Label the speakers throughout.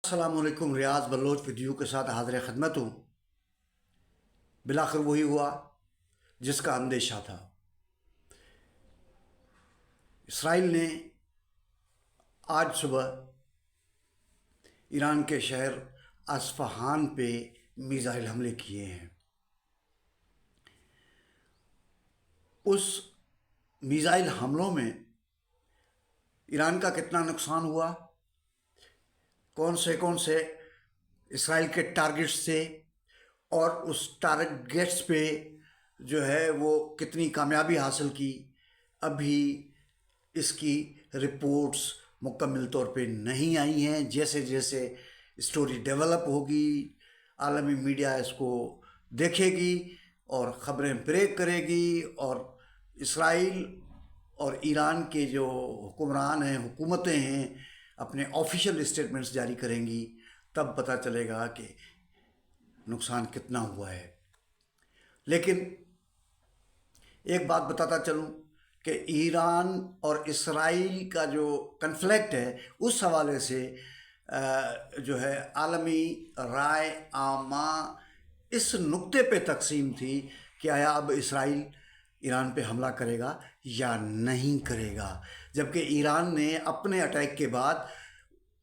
Speaker 1: السلام علیکم، ریاض بلوچ ویڈیو کے ساتھ حاضر خدمت ہوں۔ بالآخر وہی ہوا جس کا اندیشہ تھا۔ اسرائیل نے آج صبح ایران کے شہر اصفہان پہ میزائل حملے کیے ہیں۔ اس میزائل حملوں میں ایران کا کتنا نقصان ہوا، کون سے اسرائیل کے ٹارگٹس تھے، اور اس ٹارگٹس پہ جو ہے وہ کتنی کامیابی حاصل کی، ابھی اس کی رپورٹس مکمل طور پہ نہیں آئی ہیں۔ جیسے جیسے اسٹوری ڈیولپ ہوگی، عالمی میڈیا اس کو دیکھے گی اور خبریں بریک کرے گی، اور اسرائیل اور ایران کے جو حکمران ہیں، حکومتیں ہیں، اپنے آفیشیل اسٹیٹمنٹس جاری کریں گی، تب پتہ چلے گا کہ نقصان کتنا ہوا ہے۔ لیکن ایک بات بتاتا چلوں کہ ایران اور اسرائیل کا جو کنفلکٹ ہے، اس حوالے سے جو ہے عالمی رائے عامہ اس نقطے پہ تقسیم تھی کہ آیا اب اسرائیل ایران پہ حملہ کرے گا یا نہیں کرے گا، جبکہ ایران نے اپنے اٹیک کے بعد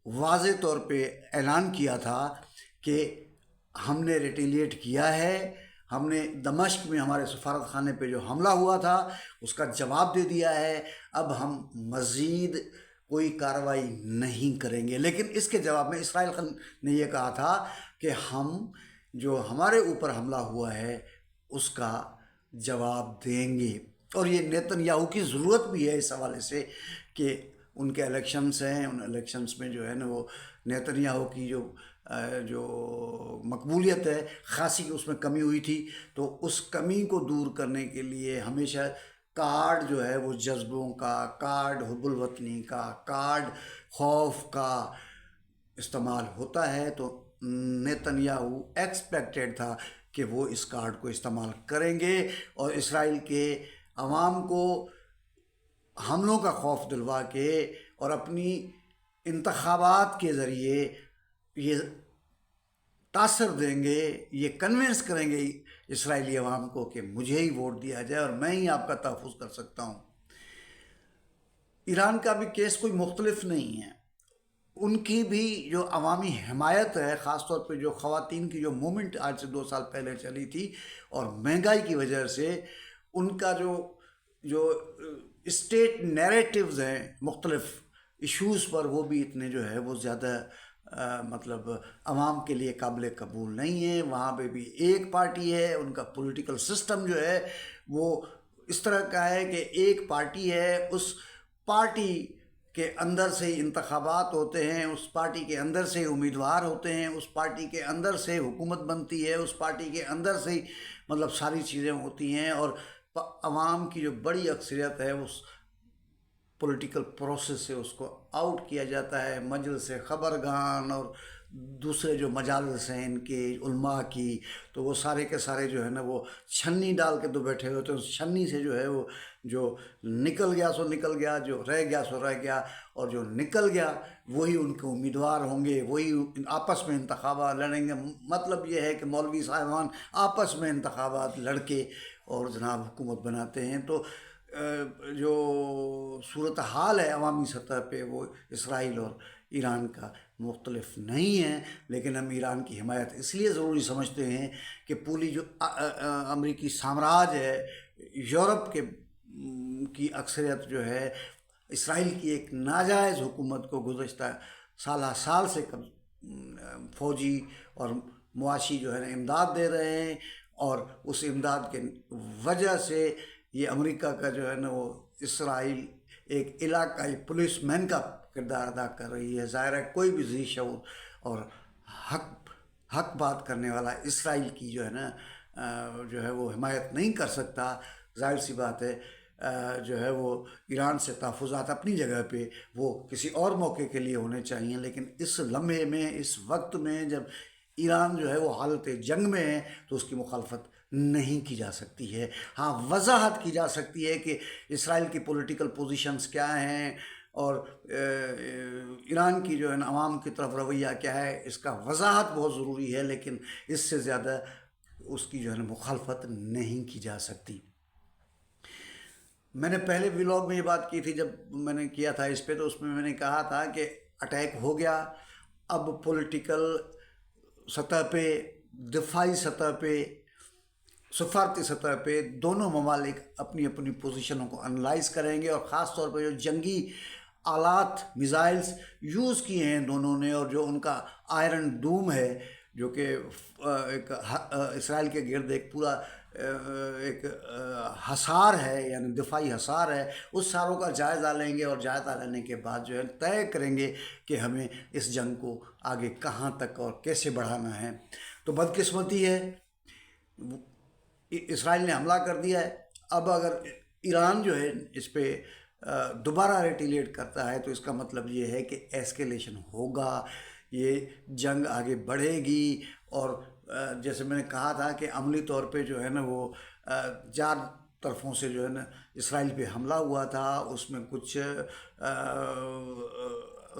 Speaker 1: واضح طور پہ اعلان کیا تھا کہ ہم نے ریٹیلیٹ کیا ہے، ہم نے دمشق میں ہمارے سفارت خانے پہ جو حملہ ہوا تھا اس کا جواب دے دیا ہے، اب ہم مزید کوئی کارروائی نہیں کریں گے۔ لیکن اس کے جواب میں اسرائیل نے یہ کہا تھا کہ ہم جو ہمارے اوپر حملہ ہوا ہے اس کا جواب دیں گے، اور یہ نیتن یاہو کی ضرورت بھی ہے اس حوالے سے کہ ان کے الیکشنز ہیں، ان الیکشنز میں جو ہے نا وہ نیتن یاہو کی جو مقبولیت ہے خاصی اس میں کمی ہوئی تھی، تو اس کمی کو دور کرنے کے لیے ہمیشہ کارڈ جو ہے وہ جذبوں کا، کارڈ حب الوطنی کا، کارڈ خوف کا استعمال ہوتا ہے۔ تو نیتن یاہو ایکسپیکٹڈ تھا کہ وہ اس کارڈ کو استعمال کریں گے اور اسرائیل کے عوام کو حملوں کا خوف دلوا کے اور اپنی انتخابات کے ذریعے یہ تاثر دیں گے، یہ کنونس کریں گے اسرائیلی عوام کو کہ مجھے ہی ووٹ دیا جائے اور میں ہی آپ کا تحفظ کر سکتا ہوں۔ ایران کا بھی کیس کوئی مختلف نہیں ہے، ان کی بھی جو عوامی حمایت ہے، خاص طور پہ جو خواتین کی جو موومنٹ آج سے 2 سال پہلے چلی تھی، اور مہنگائی کی وجہ سے ان کا جو اسٹیٹ نیریٹیوز ہیں مختلف ایشوز پر، وہ بھی اتنے جو ہے وہ زیادہ مطلب عوام کے لیے قابل قبول نہیں ہے۔ وہاں پہ بھی ایک پارٹی ہے، ان کا پولیٹیکل سسٹم جو ہے وہ اس طرح کا ہے کہ ایک پارٹی ہے، اس پارٹی کے اندر سے انتخابات ہوتے ہیں، اس پارٹی کے اندر سے امیدوار ہوتے ہیں، اس پارٹی کے اندر سے حکومت بنتی ہے، اس پارٹی کے اندر سے مطلب ساری چیزیں ہوتی ہیں، اور عوام کی جو بڑی اکثریت ہے اس پولیٹیکل پروسیس سے اس کو آؤٹ کیا جاتا ہے۔ مجلس خبرگان اور دوسرے جو مجالس ہیں ان کے علماء کی، تو وہ سارے کے سارے جو ہے نا وہ چھنی ڈال کے تو بیٹھے ہوتے ہیں، اس چھنی سے جو ہے وہ جو نکل گیا سو نکل گیا، جو رہ گیا سو رہ گیا، اور جو نکل گیا وہی ان کے امیدوار ہوں گے، وہی آپس میں انتخابات لڑیں گے۔ مطلب یہ ہے کہ مولوی صاحبان آپس میں انتخابات لڑ کے اور جناب حکومت بناتے ہیں۔ تو جو صورتحال ہے عوامی سطح پہ وہ اسرائیل اور ایران کا مختلف نہیں ہے، لیکن ہم ایران کی حمایت اس لیے ضروری سمجھتے ہیں کہ پوری جو امریکی سامراج ہے، یورپ کی اکثریت جو ہے اسرائیل کی ایک ناجائز حکومت کو گزشتہ سال سے فوجی اور معاشی جو ہے نا امداد دے رہے ہیں، اور اس امداد کے وجہ سے یہ امریکہ کا جو ہے نا وہ اسرائیل ایک علاقائی پولیس مین کا کردار ادا کر رہی ہے۔ ظاہر ہے کوئی بھی ذی شعور اور حق بات کرنے والا اسرائیل کی جو ہے نا جو ہے وہ حمایت نہیں کر سکتا۔ ظاہر سی بات ہے جو ہے وہ ایران سے تحفظات اپنی جگہ پہ وہ کسی اور موقع کے لیے ہونے چاہیے، لیکن اس لمحے میں، اس وقت میں جب ایران جو ہے وہ حالت جنگ میں ہے تو اس کی مخالفت نہیں کی جا سکتی ہے۔ ہاں، وضاحت کی جا سکتی ہے کہ اسرائیل کی پولیٹیکل پوزیشنز کیا ہیں اور ایران کی جو ہے نا عوام کی طرف رویہ کیا ہے اس کا وضاحت بہت ضروری ہے، لیکن اس سے زیادہ اس کی جو ہے نا مخالفت نہیں کی جا سکتی۔ میں نے پہلے ولاگ میں یہ بات کی تھی، جب میں نے کیا تھا اس پہ، تو اس میں میں نے کہا تھا کہ اٹیک ہو گیا، اب پولیٹیکل سطح پہ، دفاعی سطح پہ، سفارتی سطح پہ دونوں ممالک اپنی اپنی پوزیشنوں کو انالائز کریں گے، اور خاص طور پہ جو جنگی آلات میزائلز یوز کیے ہیں دونوں نے، اور جو ان کا آئرن ڈوم ہے جو کہ ایک اسرائیل کے گرد ایک پورا ایک حصار ہے، یعنی دفاعی حصار ہے، اس ساروں کا جائزہ لیں گے، اور جائزہ لینے کے بعد جو ہے طے کریں گے کہ ہمیں اس جنگ کو آگے کہاں تک اور کیسے بڑھانا ہے۔ تو بدقسمتی ہے اسرائیل نے حملہ کر دیا ہے، اب اگر ایران جو ہے اس پہ دوبارہ ریٹیلیٹ کرتا ہے تو اس کا مطلب یہ ہے کہ ایسکیلیشن ہوگا، یہ جنگ آگے بڑھے گی، اور جیسے میں نے کہا تھا کہ عملی طور پہ جو ہے نا وہ 4 طرفوں سے جو ہے نا اسرائیل پہ حملہ ہوا تھا، اس میں کچھ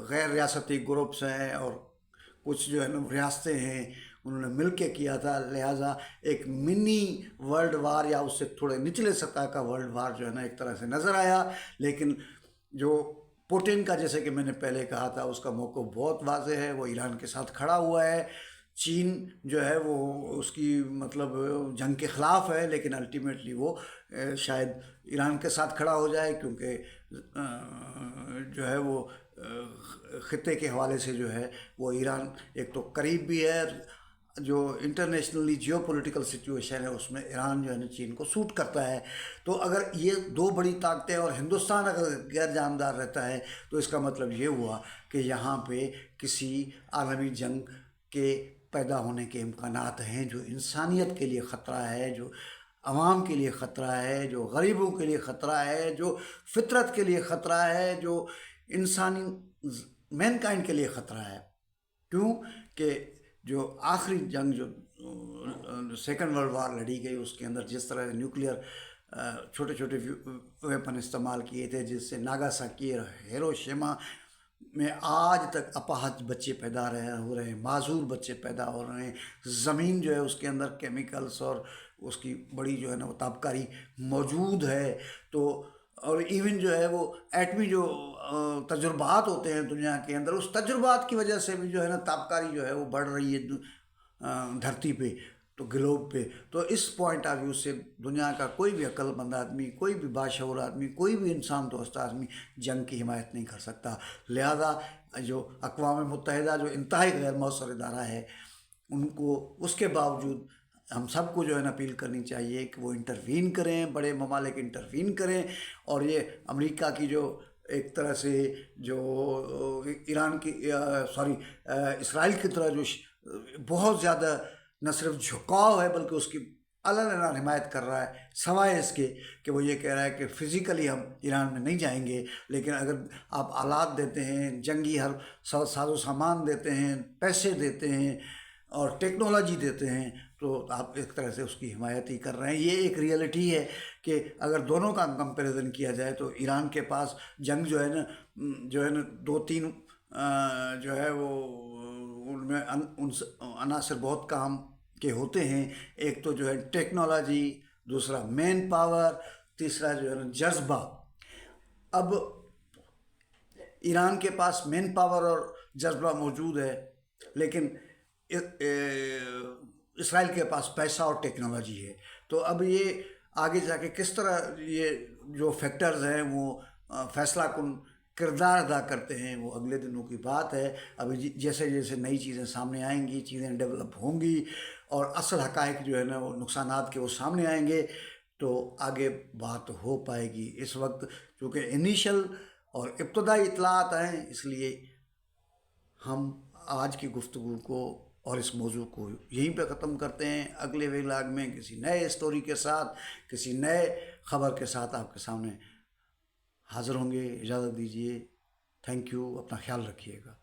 Speaker 1: غیر ریاستی گروپس ہیں اور کچھ جو ہے نا ریاستیں ہیں، انہوں نے مل کے کیا تھا، لہٰذا ایک منی ورلڈ وار یا اس سے تھوڑے نچلے سطح کا ورلڈ وار جو ہے نا ایک طرح سے نظر آیا۔ لیکن جو پوٹن کا، جیسے کہ میں نے پہلے کہا تھا، اس کا موقف بہت واضح ہے، وہ ایران کے ساتھ کھڑا ہوا ہے۔ چین جو ہے وہ اس کی مطلب جنگ کے خلاف ہے، لیکن الٹیمیٹلی وہ شاید ایران کے ساتھ کھڑا ہو جائے، کیونکہ جو ہے وہ خطے کے حوالے سے جو ہے وہ ایران ایک تو قریب بھی ہے، جو انٹرنیشنلی جیو پولیٹیکل سچویشن ہے اس میں ایران جو ہے نا چین کو سوٹ کرتا ہے۔ تو اگر یہ 2 بڑی طاقتیں اور ہندوستان اگر غیر جانبدار رہتا ہے تو اس کا مطلب یہ ہوا کہ یہاں پہ کسی عالمی جنگ کے پیدا ہونے کے امکانات ہیں، جو انسانیت کے لیے خطرہ ہے، جو عوام کے لیے خطرہ ہے، جو غریبوں کے لیے خطرہ ہے، جو فطرت کے لیے خطرہ ہے، جو انسانی مین کائنڈ کے لیے خطرہ ہے۔ کیوں کہ جو آخری جنگ جو سیکنڈ ورلڈ وار لڑی گئی، اس کے اندر جس طرح نیوکلیئر چھوٹے چھوٹے ویپن استعمال کیے تھے، جس سے ناگاساکی اور ہیروشیما میں آج تک اپاہج بچے پیدا ہو رہے ہیں، معذور بچے پیدا ہو رہے ہیں، زمین جو ہے اس کے اندر کیمیکلز اور اس کی بڑی جو ہے نا وہ تابکاری موجود ہے۔ تو اور ایون جو ہے وہ ایٹمی جو تجربات ہوتے ہیں دنیا کے اندر، اس تجربات کی وجہ سے بھی جو ہے نا تابکاری جو ہے وہ بڑھ رہی ہے دھرتی پہ، تو گلوب پہ۔ تو اس پوائنٹ آف ویو سے دنیا کا کوئی بھی عقل مند آدمی، کوئی بھی باشعور آدمی، کوئی بھی انسان دوست آدمی جنگ کی حمایت نہیں کر سکتا۔ لہذا جو اقوام متحدہ جو انتہائی غیر مؤثر ادارہ ہے، ان کو اس کے باوجود ہم سب کو جو ہے نا اپیل کرنی چاہیے کہ وہ انٹروین کریں، بڑے ممالک انٹروین کریں، اور یہ امریکہ کی جو ایک طرح سے جو ایران کی اسرائیل کی طرح جو بہت زیادہ نہ صرف جھکاؤ ہے بلکہ اس کی علنا حمایت کر رہا ہے، سوائے اس کے کہ وہ یہ کہہ رہا ہے کہ فزیکلی ہم ایران میں نہیں جائیں گے، لیکن اگر آپ آلات دیتے ہیں، جنگی ہر ساز و سامان دیتے ہیں، پیسے دیتے ہیں اور ٹیکنالوجی دیتے ہیں، تو آپ ایک طرح سے اس کی حمایت ہی کر رہے ہیں۔ یہ ایک ریئلٹی ہے کہ اگر دونوں کا کمپیریزن کیا جائے تو ایران کے پاس جنگ جو ہے نا 2-3 جو ہے وہ ان میں عناصر بہت کام کے ہوتے ہیں۔ ایک تو جو ہے ٹیکنالوجی، دوسرا مین پاور، تیسرا جو ہے نا جذبہ۔ اب ایران کے پاس مین پاور اور جذبہ موجود ہے، لیکن اسرائیل کے پاس پیسہ اور ٹیکنالوجی ہے۔ تو اب یہ آگے جا کے کس طرح یہ جو فیکٹرز ہیں وہ فیصلہ کن کردار ادا کرتے ہیں، وہ اگلے دنوں کی بات ہے۔ ابھی جیسے جیسے نئی چیزیں سامنے آئیں گی، چیزیں ڈیولپ ہوں گی اور اصل حقائق جو ہے نا وہ نقصانات کے وہ سامنے آئیں گے، تو آگے بات ہو پائے گی۔ اس وقت چونکہ انیشل اور ابتدائی اطلاعات ہیں، اس لیے ہم آج کی گفتگو کو اور اس موضوع کو یہیں پہ ختم کرتے ہیں۔ اگلے ولاگ میں کسی نئے سٹوری کے ساتھ، کسی نئے خبر کے ساتھ آپ کے سامنے حاضر ہوں گے۔ اجازت دیجیے، تھینک یو، اپنا خیال رکھیے گا۔